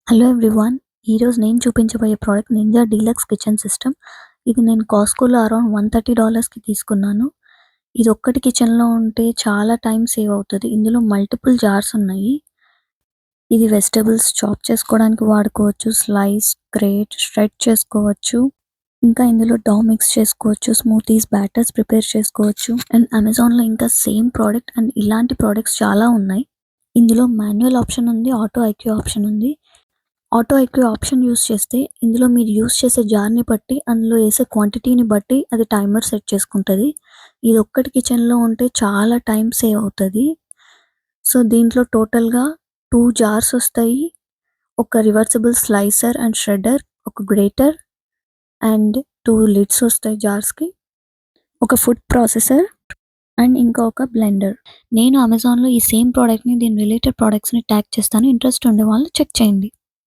Hello everyone. ఈరోజు నేను చూపించబోయే product Ninja deluxe kitchen system. ఇది నేను కాస్ట్కోలో అరౌండ్ $130కి తీసుకున్నాను. ఇది ఒక్కటి కిచెన్లో ఉంటే చాలా టైం సేవ్ అవుతుంది. ఇందులో మల్టిపుల్ జార్స్ ఉన్నాయి. ఇది వెజిటబుల్స్ చాప్ చేసుకోవడానికి వాడుకోవచ్చు, స్లైస్, గ్రేట్, షెడ్ చేసుకోవచ్చు. ఇంకా ఇందులో డౌ మిక్స్ చేసుకోవచ్చు, స్మూతీస్, బ్యాటర్స్ ప్రిపేర్ చేసుకోవచ్చు. అండ్ అమెజాన్లో ఇంకా సేమ్ ప్రోడక్ట్ అండ్ ఇలాంటి ప్రోడక్ట్స్ చాలా ఉన్నాయి. ఇందులో మాన్యువల్ ఆప్షన్ ఉంది, ఆటో ఐక్యూ ఆప్షన్ ఉంది. ఆటో ఐక్యూ ఆప్షన్ యూస్ చేస్తే ఇందులో మీరు యూస్ చేసే జార్ని బట్టి, అందులో వేసే క్వాంటిటీని బట్టి అది టైమర్ సెట్ చేసుకుంటుంది. ఇది ఒక్కటి కిచెన్లో ఉంటే చాలా టైం సేవ్ అవుతుంది. సో దీంట్లో టోటల్గా 2 జార్స్ వస్తాయి, ఒక రివర్సిబుల్ స్లైసర్ అండ్ షెడర్, ఒక గ్రేటర్ అండ్ 2 లిడ్స్ వస్తాయి జార్స్కి, ఒక ఫుడ్ ప్రాసెసర్ అండ్ ఇంకా ఒక బ్లెండర్. నేను అమెజాన్లో ఈ సేమ్ ప్రోడక్ట్ని, దీని రిలేటెడ్ ప్రోడక్ట్స్ని ట్యాగ్ చేస్తాను. ఇంట్రెస్ట్ ఉండే వాళ్ళు చెక్ చేయండి.